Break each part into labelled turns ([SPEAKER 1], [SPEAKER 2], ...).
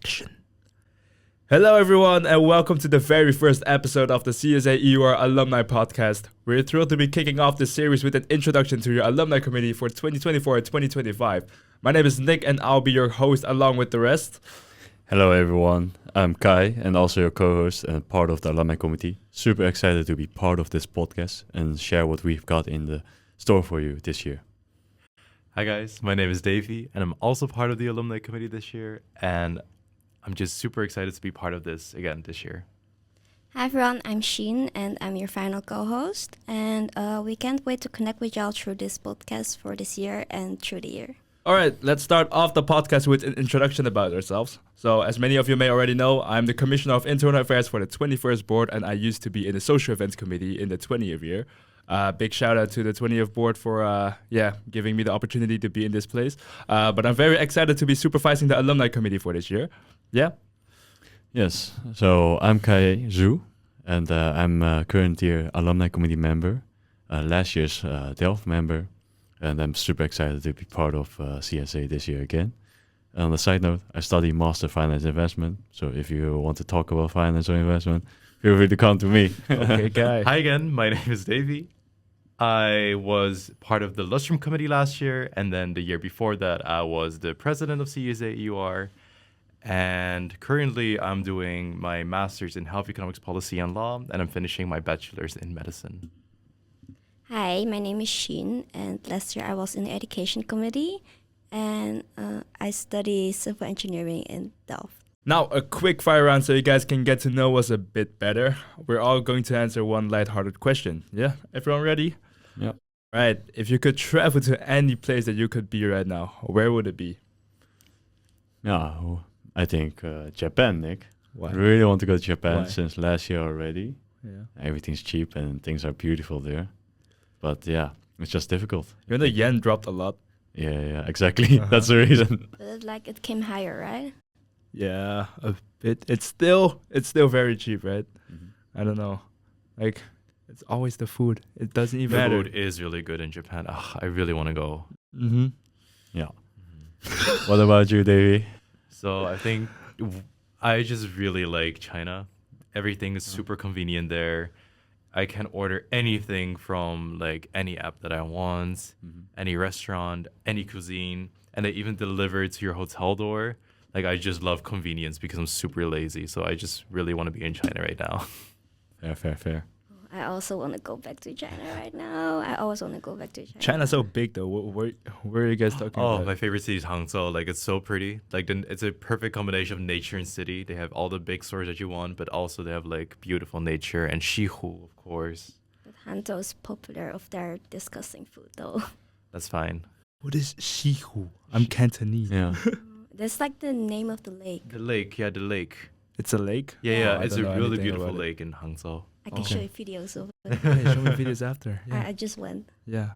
[SPEAKER 1] Action. Hello everyone and welcome to the very first episode of the CSA-EUR Alumni Podcast. We're thrilled to be kicking off this series with an introduction to your alumni committee for 2024 and 2025. My name is Nick and I'll be your host along with the rest.
[SPEAKER 2] Hello everyone, I'm Kai and also your co-host and part of the alumni committee. Super excited to be part of this podcast and share what we've got in the store for you this year.
[SPEAKER 3] Hi guys, my name is Davey and I'm also part of the alumni committee this year, and I'm just super excited to be part of this again this year.
[SPEAKER 4] Hi everyone, I'm Sheen and I'm your final co-host, and we can't wait to connect with y'all through this podcast for this year and through the year.
[SPEAKER 1] All right, let's start off the podcast with an introduction about ourselves. So, as many of you may already know, I'm the Commissioner of Internal Affairs for the 21st Board, and I used to be in the Social Events Committee in the 20th year. Big shout out to the 20th Board for giving me the opportunity to be in this place. But I'm very excited to be supervising the Alumni Committee for this year. Yeah?
[SPEAKER 2] Yes, so I'm Kai Zhu and I'm a current year alumni committee member, last year's Delft member, and I'm super excited to be part of CSA this year again. And on a side note, I study Master Finance Investment, so if you want to talk about finance or investment, feel free to come to me.
[SPEAKER 1] Okay, Guy.
[SPEAKER 3] Hi again, my name is Davey. I was part of the Lustrum Committee last year, and then the year before that I was the president of CSA-EUR. And currently I'm doing my master's in health economics policy and law, and I'm finishing my bachelor's in medicine.
[SPEAKER 4] Hi, my name is Sheen, and last year I was in the education committee, and I study civil engineering in Delft.
[SPEAKER 1] Now, a quick fire round so you guys can get to know us a bit better. We're all going to answer one lighthearted question. Yeah? Everyone ready?
[SPEAKER 2] Yep.
[SPEAKER 1] Right. If you could travel to any place that you could be right now, where would it be?
[SPEAKER 2] Yeah, I think Japan, Nick.
[SPEAKER 1] Why?
[SPEAKER 2] I really want to go to Japan
[SPEAKER 1] Why?
[SPEAKER 2] since last year already.
[SPEAKER 1] Yeah.
[SPEAKER 2] Everything's cheap and things are beautiful there. But yeah, it's just difficult.
[SPEAKER 1] Even the yen dropped a lot.
[SPEAKER 2] Yeah, exactly. That's the reason.
[SPEAKER 4] But it came higher, right?
[SPEAKER 1] Yeah, a bit. It's still very cheap, right?
[SPEAKER 2] Mm-hmm.
[SPEAKER 1] I don't know. Like, it's always the food. It doesn't even
[SPEAKER 3] The
[SPEAKER 1] matter.
[SPEAKER 3] food is really good in Japan. I really want to go.
[SPEAKER 1] Mm-hmm.
[SPEAKER 2] Yeah. What about you, Davey?
[SPEAKER 3] So I think I just really like China. Everything is super convenient there. I can order anything from like any app that I want, any restaurant, any cuisine, and they even deliver it to your hotel door. Like, I just love convenience because I'm super lazy. So I just really want to be in China right now.
[SPEAKER 2] Fair.
[SPEAKER 4] I also want to go back to China right now. I always want to go back to China.
[SPEAKER 1] China's so big, though. Where are you guys talking
[SPEAKER 3] Oh,
[SPEAKER 1] about?
[SPEAKER 3] my favorite city is Hangzhou. Like, it's so pretty. Like, it's a perfect combination of nature and city. They have all the big stores that you want, but also they have like beautiful nature and Shihu, of course.
[SPEAKER 4] But Hangzhou is popular of their disgusting food, though.
[SPEAKER 3] That's fine.
[SPEAKER 1] What is Shihu? I'm Cantonese.
[SPEAKER 2] Yeah.
[SPEAKER 4] That's like the name of the lake.
[SPEAKER 3] The lake, the lake.
[SPEAKER 1] It's a lake?
[SPEAKER 3] Yeah,
[SPEAKER 1] Oh, I
[SPEAKER 3] it's
[SPEAKER 1] don't
[SPEAKER 3] a
[SPEAKER 1] know
[SPEAKER 3] really
[SPEAKER 1] anything
[SPEAKER 3] beautiful
[SPEAKER 1] about it.
[SPEAKER 3] lake in Hangzhou.
[SPEAKER 4] I can show you videos of it.
[SPEAKER 1] Okay, show me videos after. Yeah.
[SPEAKER 4] I just went.
[SPEAKER 1] Yeah.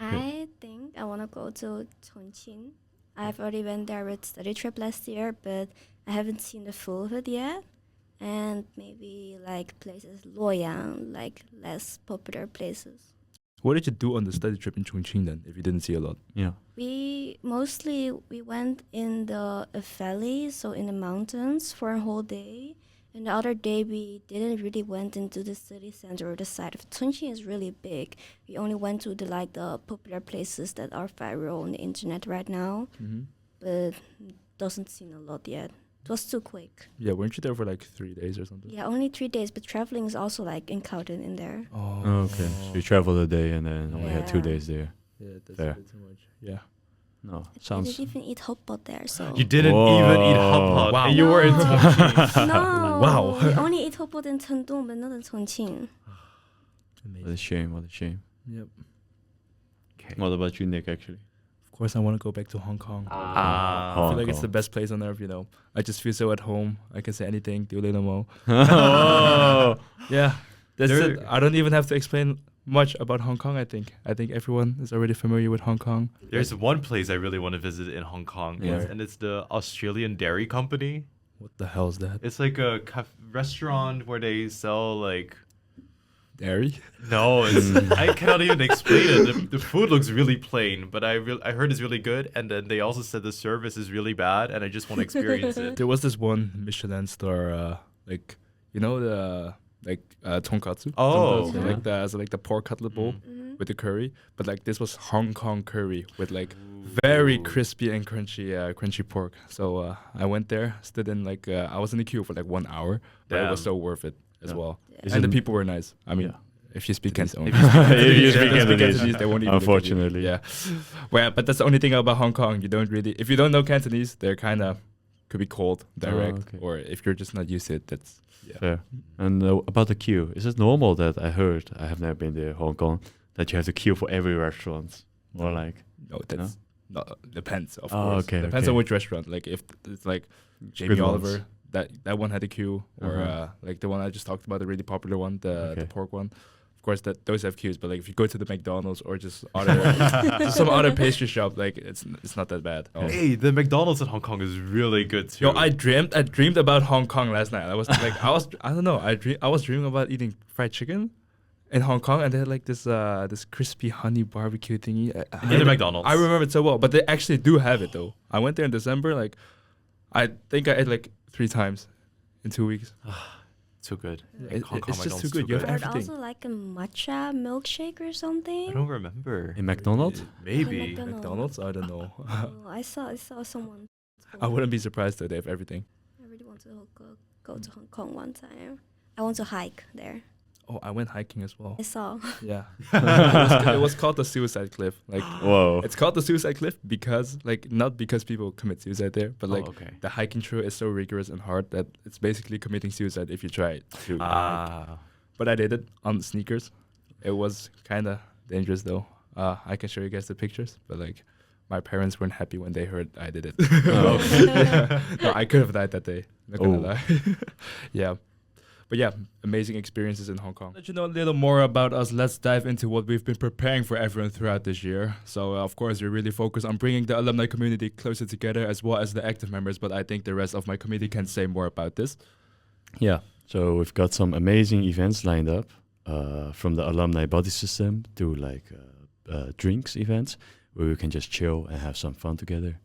[SPEAKER 4] I think I want to go to Chongqing. I've already went there with study trip last year, but I haven't seen the full of it yet. And maybe like places Luoyang, like less popular places.
[SPEAKER 1] What did you do on the study trip in Chongqing then, if you didn't see a lot?
[SPEAKER 2] Yeah.
[SPEAKER 4] We went in the valley, so in the mountains for a whole day. And the other day we didn't really went into the city center or the side of Chongqing is really big. We only went to the popular places that are viral on the internet right now, but doesn't seen a lot yet. It was too quick.
[SPEAKER 1] Yeah, weren't you there for like 3 days or something?
[SPEAKER 4] Yeah, only 3 days, but traveling is also like included in there.
[SPEAKER 1] Oh,
[SPEAKER 2] Okay. So you traveled a day and then only had 2
[SPEAKER 4] Yeah.
[SPEAKER 2] days there.
[SPEAKER 1] Yeah, that's
[SPEAKER 2] Fair.
[SPEAKER 1] a bit too much. Yeah.
[SPEAKER 2] No,
[SPEAKER 4] I
[SPEAKER 2] sounds.
[SPEAKER 4] didn't even eat hot pot there, so.
[SPEAKER 3] You didn't
[SPEAKER 2] Whoa.
[SPEAKER 3] even eat hot pot,
[SPEAKER 1] Wow.
[SPEAKER 3] and you were in Chongqing.
[SPEAKER 4] No.
[SPEAKER 1] Wow.
[SPEAKER 4] We only eat hot pot in Chengdu, but not in Chongqing.
[SPEAKER 2] What a shame.
[SPEAKER 1] Yep.
[SPEAKER 3] Okay.
[SPEAKER 2] What about you, Nick, actually?
[SPEAKER 1] Of course, I want to go back to Hong Kong.
[SPEAKER 3] Ah.
[SPEAKER 1] I feel like it's
[SPEAKER 2] Kong.
[SPEAKER 1] the best place on earth, you know. I just feel so at home. I can say anything.
[SPEAKER 2] Oh.
[SPEAKER 1] Yeah. That's
[SPEAKER 3] There-
[SPEAKER 1] it. I don't even have to explain much about Hong Kong, I think. I think everyone is already familiar with Hong Kong.
[SPEAKER 3] There's one place I really want to visit in Hong Kong,
[SPEAKER 2] Yeah.
[SPEAKER 3] and it's the Australian Dairy Company.
[SPEAKER 1] What the hell is that?
[SPEAKER 3] It's like a restaurant where they sell like
[SPEAKER 1] Dairy?
[SPEAKER 3] No, I cannot even explain it. The food looks really plain, but I heard it's really good. And then they also said the service is really bad, and I just want to experience it.
[SPEAKER 1] There was this one Michelin star, like, you know, tonkatsu?
[SPEAKER 3] Oh.
[SPEAKER 1] Tonkatsu, like the pork cutlet bowl with the curry. But like this was Hong Kong curry with like very crispy and crunchy pork. So I went there, stood in like, I was in the queue for like 1 hour, but it was so worth it as well.
[SPEAKER 2] Is
[SPEAKER 1] And the
[SPEAKER 2] it-
[SPEAKER 1] people were nice. I mean, if you speak Cantonese.
[SPEAKER 2] If you speak
[SPEAKER 1] Cantonese, they won't even look at you.
[SPEAKER 2] Unfortunately.
[SPEAKER 1] Yeah. Well, but that's the only thing about Hong Kong. You don't really, if you don't know Cantonese, they're kind of, could be cold, direct,
[SPEAKER 2] okay.
[SPEAKER 1] or if you're just not used to it, that's,
[SPEAKER 2] Fair. And about the queue, is it normal that I heard, I have never been to Hong Kong, that you have to queue for every restaurant? Or like,
[SPEAKER 1] No, that's not, depends, of
[SPEAKER 2] Oh,
[SPEAKER 1] course.
[SPEAKER 2] okay,
[SPEAKER 1] Depends
[SPEAKER 2] okay.
[SPEAKER 1] on which restaurant. Like if it's like Jamie
[SPEAKER 2] good ones.
[SPEAKER 1] Oliver, that one had a queue, or
[SPEAKER 2] Uh-huh.
[SPEAKER 1] like the one I just talked about, the really popular one, the
[SPEAKER 2] Okay.
[SPEAKER 1] pork one. Of course, those have queues, but like if you go to the McDonald's or just some other pastry shop, like it's not that bad. Oh.
[SPEAKER 3] Hey, the McDonald's in Hong Kong is really good too.
[SPEAKER 1] Yo, I dreamed about Hong Kong last night. I was like, I don't know, I was dreaming about eating fried chicken in Hong Kong, and they had like this crispy honey barbecue thingy.
[SPEAKER 3] In the McDonald's.
[SPEAKER 1] I remember it so well, but they actually do have it though. I went there in December. Like, I think I ate like 3 times in 2 weeks.
[SPEAKER 3] Too good.
[SPEAKER 1] It's
[SPEAKER 3] Hong Kong
[SPEAKER 1] just
[SPEAKER 3] McDonald's
[SPEAKER 1] too good. You have
[SPEAKER 4] Or
[SPEAKER 1] everything.
[SPEAKER 4] also like a matcha milkshake or something.
[SPEAKER 3] I don't remember.
[SPEAKER 2] in McDonald's?
[SPEAKER 3] Maybe.
[SPEAKER 1] McDonald's? I don't know.
[SPEAKER 4] Oh, I saw someone.
[SPEAKER 1] I wouldn't be surprised that they have everything.
[SPEAKER 4] I really want to go to Hong Kong one time. I want to hike there.
[SPEAKER 1] Oh, I went hiking as well.
[SPEAKER 4] I saw.
[SPEAKER 1] Yeah. It was called the Suicide Cliff. Like,
[SPEAKER 2] Whoa.
[SPEAKER 1] it's called the Suicide Cliff because, like, not because people commit suicide there, but like
[SPEAKER 3] okay.
[SPEAKER 1] the hiking trail is so rigorous and hard that it's basically committing suicide if you try it. But I did it on sneakers. It was kind of dangerous though. I can show you guys the pictures, but like, my parents weren't happy when they heard I did it. No, I could have died that day. Not gonna lie. Yeah. But yeah, amazing experiences in Hong Kong. Let you know a little more about us. Let's dive into what we've been preparing for everyone throughout this year. So, of course, we really focus on bringing the alumni community closer together as well as the active members. But I think the rest of my committee can say more about this.
[SPEAKER 2] Yeah, so we've got some amazing events lined up, from the alumni body system to like drinks events where we can just chill and have some fun together.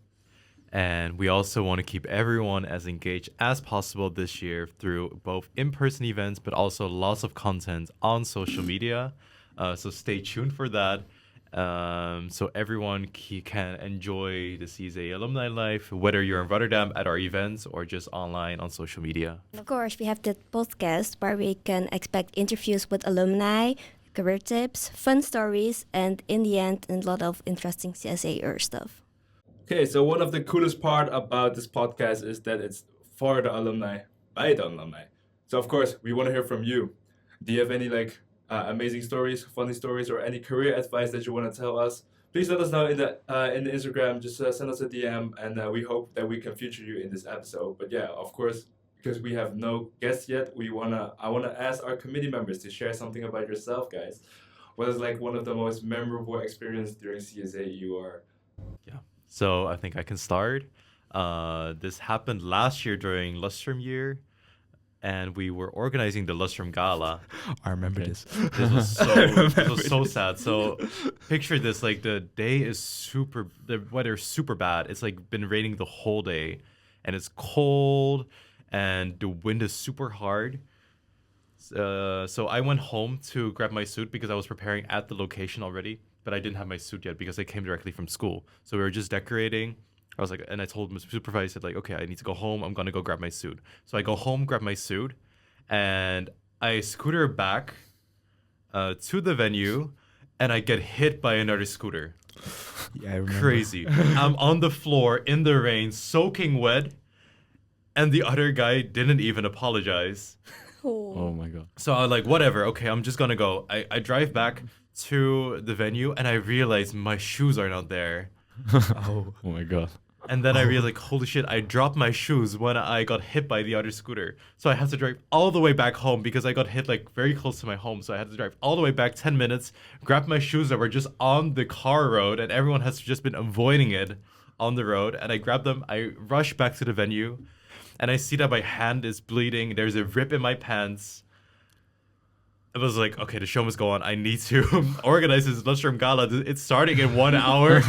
[SPEAKER 3] And we also want to keep everyone as engaged as possible this year through both in-person events, but also lots of content on social media. So stay tuned for that. So everyone can enjoy the CSA alumni life, whether you're in Rotterdam at our events or just online on social media.
[SPEAKER 4] Of course, we have the podcast where we can expect interviews with alumni, career tips, fun stories, and in the end, a lot of interesting CSA-EUR stuff.
[SPEAKER 1] Okay, so one of the coolest part about this podcast is that it's for the alumni, by the alumni. So of course, we want to hear from you. Do you have any like amazing stories, funny stories, or any career advice that you want to tell us? Please let us know in the Instagram. Just send us a DM, and we hope that we can feature you in this episode. But yeah, of course, because we have no guests yet, I wanna ask our committee members to share something about yourself, guys. What is like one of the most memorable experiences during CSA-EUR?
[SPEAKER 3] Yeah. So I think I can start. This happened last year during Lustrum year, and we were organizing the Lustrum Gala.
[SPEAKER 1] I remember this.
[SPEAKER 3] This was so sad. So picture this, like the weather is super bad. It's like been raining the whole day, and it's cold, and the wind is super hard. So I went home to grab my suit because I was preparing at the location already, but I didn't have my suit yet because I came directly from school. So we were just decorating. I was like, and I told my supervisor, I said like, okay, I need to go home. I'm gonna go grab my suit. So I go home, grab my suit, and I scooter back to the venue, and I get hit by another scooter.
[SPEAKER 1] Yeah, I remember.
[SPEAKER 3] Crazy. I'm on the floor in the rain, soaking wet, and the other guy didn't even apologize.
[SPEAKER 2] Oh my god.
[SPEAKER 3] So I was like, whatever, okay, I'm just gonna go. I drive back to the venue, and I realize my shoes are not there.
[SPEAKER 1] Oh
[SPEAKER 2] my god.
[SPEAKER 3] And then I realized, like, holy shit, I dropped my shoes when I got hit by the other scooter. So I had to drive all the way back home because I got hit, like, very close to my home. So I had to drive all the way back 10 minutes, grab my shoes that were just on the car road, and everyone has just been avoiding it on the road. And I grabbed them, I rush back to the venue, and I see that my hand is bleeding. There's a rip in my pants. I was like, okay, the show must go on. I need to organize this lunchtime gala. It's starting in 1 hour.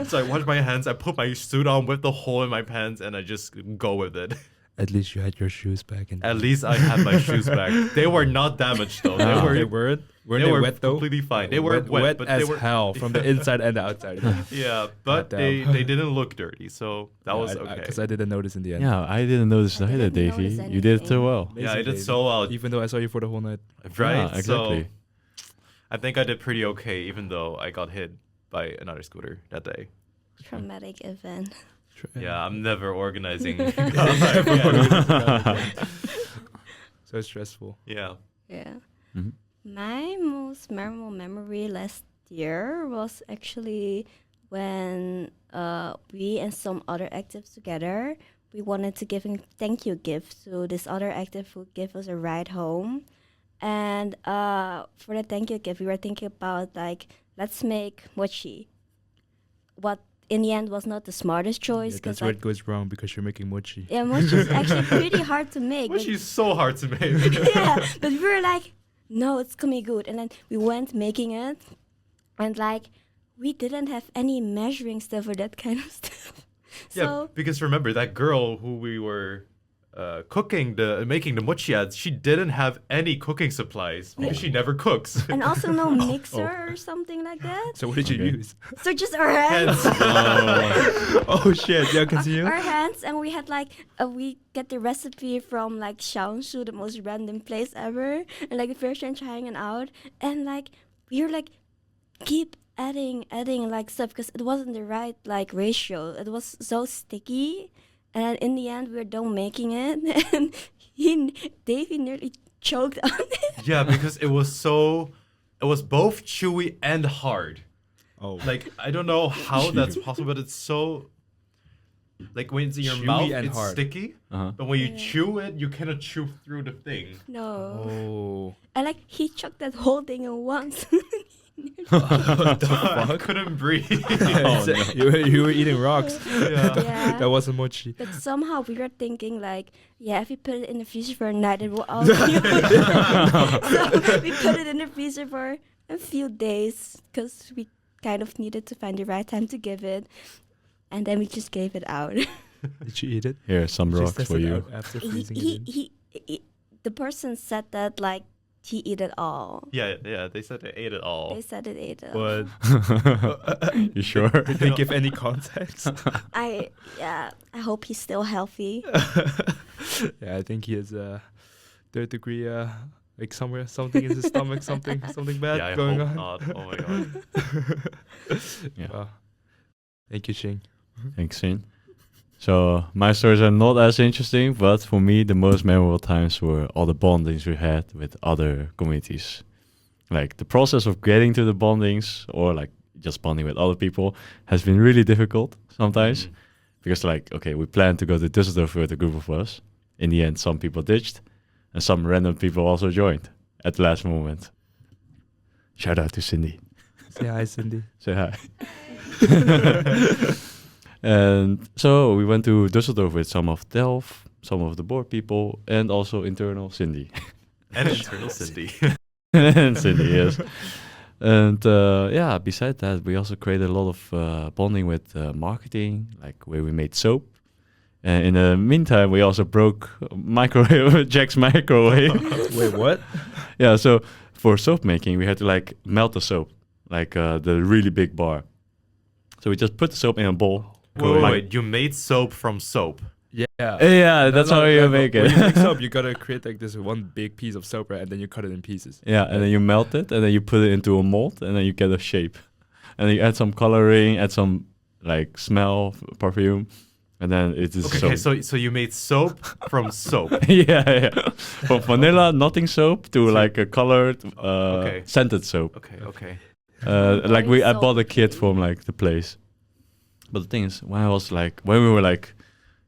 [SPEAKER 3] So I wash my hands. I put my suit on with the hole in my pants, and I just go with it.
[SPEAKER 1] At least you had your shoes back.
[SPEAKER 3] At least I had my shoes back. They were not damaged though.
[SPEAKER 1] They weren't. Were they wet though?
[SPEAKER 3] Completely fine. They were wet, but
[SPEAKER 1] as
[SPEAKER 3] they were
[SPEAKER 1] hell from the inside and the outside.
[SPEAKER 3] yeah, but they didn't look dirty, so that was okay.
[SPEAKER 1] Because I didn't notice in the end.
[SPEAKER 2] Yeah, I didn't notice either,
[SPEAKER 4] didn't
[SPEAKER 2] Davey.
[SPEAKER 4] notice
[SPEAKER 2] You did it so
[SPEAKER 4] anything.
[SPEAKER 2] well.
[SPEAKER 3] Yeah, I did
[SPEAKER 1] Amazing,
[SPEAKER 3] so well.
[SPEAKER 1] even though I saw you for the whole night.
[SPEAKER 3] Right?
[SPEAKER 2] Yeah, exactly.
[SPEAKER 3] So I think I did pretty okay, even though I got hit by another scooter that day.
[SPEAKER 4] Traumatic event.
[SPEAKER 3] Yeah, I'm never organizing.
[SPEAKER 1] So stressful.
[SPEAKER 3] Yeah.
[SPEAKER 4] Yeah.
[SPEAKER 2] Mhm.
[SPEAKER 4] My most memorable memory last year was actually when we and some other actives together, we wanted to give a thank you gift to this other active who gave us a ride home. And for the thank you gift, we were thinking about like, let's make mochi. What in the end was not the smartest choice.
[SPEAKER 1] Yeah,
[SPEAKER 4] 'Cause
[SPEAKER 1] that's where
[SPEAKER 4] like,
[SPEAKER 1] it goes wrong because you're making mochi.
[SPEAKER 4] yeah, mochi is actually pretty hard to make.
[SPEAKER 3] Which
[SPEAKER 4] but-
[SPEAKER 3] is so hard to make.
[SPEAKER 4] yeah, but we were like, no, it's gonna be good. And then we went making it, and like, we didn't have any measuring stuff or that kind of stuff.
[SPEAKER 3] Yeah,
[SPEAKER 4] So
[SPEAKER 3] because remember that girl who we were making the mochi at, she didn't have any cooking supplies because she never cooks.
[SPEAKER 4] and also no mixer or something like that.
[SPEAKER 1] So what did you use?
[SPEAKER 4] So just our hands,
[SPEAKER 1] Oh shit! Yeah, continue.
[SPEAKER 4] our hands, and we had like we get the recipe from like Shaongshu, the most random place ever, and like the first time trying it out, and like we were like keep adding like stuff because it wasn't the right like ratio. It was so sticky, and in the end we were done making it, and Davey nearly choked on it.
[SPEAKER 3] Yeah, because it was both chewy and hard.
[SPEAKER 1] Oh,
[SPEAKER 3] Like I don't know how that's possible, but it's so like when it's in your
[SPEAKER 1] Chewy
[SPEAKER 3] mouth,
[SPEAKER 1] and
[SPEAKER 3] it's
[SPEAKER 1] hard.
[SPEAKER 3] sticky.
[SPEAKER 2] Uh-huh.
[SPEAKER 3] But when you
[SPEAKER 4] Yeah.
[SPEAKER 3] chew it, you cannot chew through the thing.
[SPEAKER 4] No,
[SPEAKER 1] oh.
[SPEAKER 4] and like he choked that whole thing at once.
[SPEAKER 1] What the
[SPEAKER 3] I
[SPEAKER 1] fuck?
[SPEAKER 3] couldn't breathe.
[SPEAKER 1] You were eating rocks.
[SPEAKER 3] Yeah.
[SPEAKER 4] Yeah.
[SPEAKER 1] That wasn't mochi.
[SPEAKER 4] But somehow we were thinking like, yeah, if we put it in the freezer for a night, it will all be So we put it in the freezer for a few days because we kind of needed to find the right time to give it, and then we just gave it out.
[SPEAKER 1] Did you eat it?
[SPEAKER 2] Here, some
[SPEAKER 1] Just
[SPEAKER 2] rocks
[SPEAKER 1] test
[SPEAKER 2] for
[SPEAKER 1] it
[SPEAKER 2] you.
[SPEAKER 1] out after freezing it in.
[SPEAKER 4] The person said that like he ate it all.
[SPEAKER 3] Yeah, they said they ate it all.
[SPEAKER 4] They said it ate it all.
[SPEAKER 1] But
[SPEAKER 2] You sure?
[SPEAKER 1] did they give any context?
[SPEAKER 4] I hope he's still healthy.
[SPEAKER 1] Yeah, I think he has third degree, like somewhere, something in his stomach, something bad
[SPEAKER 3] Yeah, I
[SPEAKER 1] going
[SPEAKER 3] hope
[SPEAKER 1] on.
[SPEAKER 3] not. Oh my god.
[SPEAKER 2] Yeah.
[SPEAKER 1] Wow. Thank you, Shing.
[SPEAKER 2] Thanks, Shane. So my stories are not as interesting, but for me the most memorable times were all the bondings we had with other communities. Like the process of getting to the bondings or like just bonding with other people has been really difficult sometimes. Because like, okay, we planned to go to Düsseldorf with a group of us. In the end, some people ditched and some random people also joined at the last moment. Shout out to Cindy.
[SPEAKER 1] Say hi, Cindy.
[SPEAKER 2] Say hi. And so we went to Düsseldorf with some of Delph, some of the board people, and also internal Cindy.
[SPEAKER 3] And internal Cindy.
[SPEAKER 2] And Cindy, yes. And yeah, besides that, we also created a lot of bonding with marketing, like where we made soap. And in the meantime, we also broke Jack's microwave.
[SPEAKER 1] Wait, what?
[SPEAKER 2] Yeah, so for soap making, we had to like melt the soap, like the really big bar. So we just put the soap in a bowl.
[SPEAKER 3] Wait, you made soap from soap.
[SPEAKER 1] Yeah.
[SPEAKER 2] Yeah, that's how you make
[SPEAKER 1] When
[SPEAKER 2] it.
[SPEAKER 1] you make soap, you gotta create like this one big piece of soap, right? And then you cut it in pieces.
[SPEAKER 2] Yeah, and then you melt it, and then you put it into a mold, and then you get a shape. And then you add some coloring, add some like smell, perfume, and then it is
[SPEAKER 3] Okay,
[SPEAKER 2] soap.
[SPEAKER 3] so you made soap from soap.
[SPEAKER 2] Yeah. From vanilla nothing soap to like a colored
[SPEAKER 3] Okay.
[SPEAKER 2] scented soap.
[SPEAKER 3] Okay.
[SPEAKER 2] Like I
[SPEAKER 4] Soap.
[SPEAKER 2] bought a kit from like the place. But the thing is, when we were like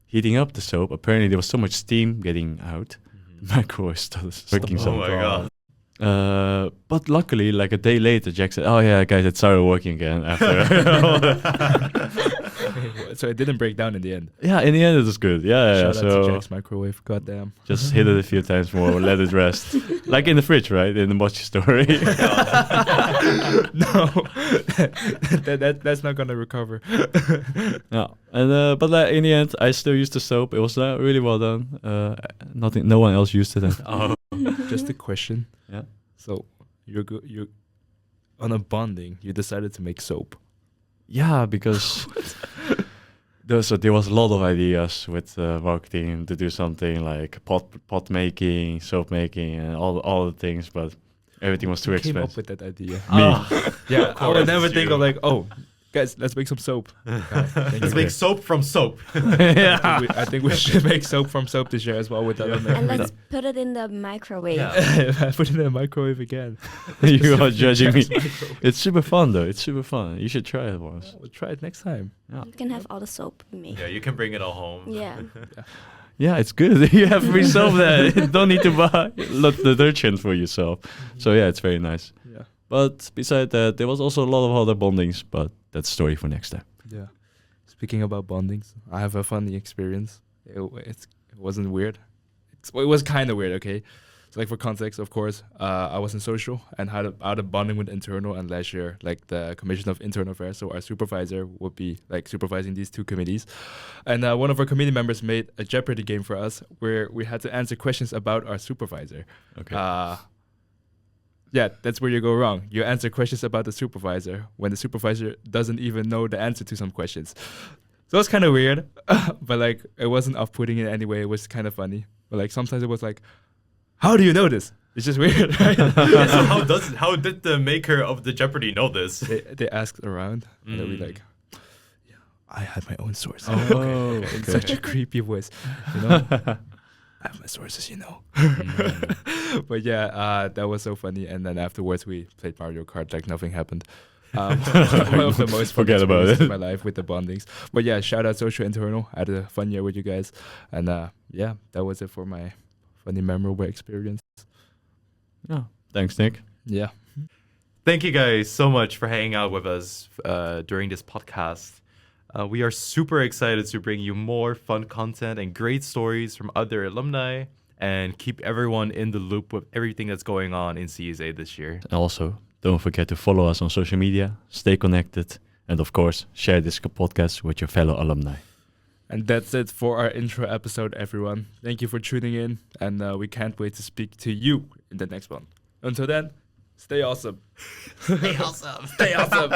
[SPEAKER 2] heating up the soap, apparently there was so much steam getting out. The microwave started breaking
[SPEAKER 3] Oh
[SPEAKER 2] some.
[SPEAKER 3] my god.
[SPEAKER 2] But luckily, like a day later, Jack said, "Oh yeah, guys, it started working again." After,
[SPEAKER 1] So it didn't break down in the end.
[SPEAKER 2] yeah, in the end, it was good. Yeah,
[SPEAKER 1] Shout out to
[SPEAKER 2] so
[SPEAKER 1] Jack's microwave. Goddamn.
[SPEAKER 2] just hit it a few times more, let it rest, like in the fridge, right? In the mochi story.
[SPEAKER 1] No, that's not gonna recover.
[SPEAKER 2] Yeah, and but in the end, I still used the soap. It was really well done. No one else used it.
[SPEAKER 3] Oh,
[SPEAKER 1] Just a question.
[SPEAKER 2] Yeah.
[SPEAKER 1] So you're on a bonding. You decided to make soap.
[SPEAKER 2] Yeah, because there was a lot of ideas with marketing to do something like pot making, soap making, and all the things, but everything was too
[SPEAKER 1] Who came
[SPEAKER 2] expensive.
[SPEAKER 1] up with that idea?
[SPEAKER 2] Me.
[SPEAKER 1] Yeah, I
[SPEAKER 3] course
[SPEAKER 1] would never
[SPEAKER 3] it's
[SPEAKER 1] think
[SPEAKER 3] you.
[SPEAKER 1] of like, oh, guys, let's make some soap.
[SPEAKER 3] let's make soap from soap.
[SPEAKER 2] Yeah.
[SPEAKER 1] I think we should make soap from soap this year as well with that.
[SPEAKER 4] And let's put it in the microwave.
[SPEAKER 3] Yeah.
[SPEAKER 1] Put it in the microwave again.
[SPEAKER 2] You are judging me. It's super fun though. It's super fun. You should try it once.
[SPEAKER 1] We'll try it next time.
[SPEAKER 2] Yeah.
[SPEAKER 4] You can have all the soap we make.
[SPEAKER 3] Yeah, you can bring it all home.
[SPEAKER 4] Yeah.
[SPEAKER 2] Yeah, it's good. You have free soap there. You don't need to buy detergent for yourself. So yeah, it's very nice.
[SPEAKER 1] Yeah.
[SPEAKER 2] But besides that, there was also a lot of other bondings, but that's a story for next time.
[SPEAKER 1] Yeah. Speaking about bondings, I have a funny experience. It wasn't weird. It was kind of weird, okay? So like for context, of course, I was in social and had a bonding with internal, and last year, like the Commission of Internal Affairs, so our supervisor would be like supervising these two committees. And one of our committee members made a Jeopardy game for us where we had to answer questions about our supervisor.
[SPEAKER 2] Okay.
[SPEAKER 1] Yeah, that's where you go wrong. You answer questions about the supervisor when the supervisor doesn't even know the answer to some questions. So it's kind of weird, but like it wasn't off-putting in any way. It was kind of funny. But like sometimes it was like, how do you know this? It's just weird, right?
[SPEAKER 3] Yeah, so how did the maker of the Jeopardy know this?
[SPEAKER 1] They asked around, and they'll be like, yeah, I had my own sources.
[SPEAKER 2] Oh,
[SPEAKER 1] In
[SPEAKER 2] okay.
[SPEAKER 1] such a creepy voice, you know? I have my sources, you know. But yeah, that was so funny. And then afterwards, we played Mario Kart like nothing happened. One of the most fun
[SPEAKER 2] Forget about
[SPEAKER 1] experiences
[SPEAKER 2] it.
[SPEAKER 1] in my life with the bondings. But yeah, shout out Social Internal. I had a fun year with you guys. And yeah, that was it for my funny, memorable experience.
[SPEAKER 2] Yeah. Thanks, Nick.
[SPEAKER 1] Yeah.
[SPEAKER 3] Thank you guys so much for hanging out with us during this podcast. We are super excited to bring you more fun content and great stories from other alumni and keep everyone in the loop with everything that's going on in CSA this year.
[SPEAKER 2] And also, don't forget to follow us on social media, stay connected, and of course, share this podcast with your fellow alumni.
[SPEAKER 1] And that's it for our intro episode, everyone. Thank you for tuning in. And we can't wait to speak to you in the next one. Until then, stay awesome.
[SPEAKER 3] Stay awesome.
[SPEAKER 1] Stay awesome.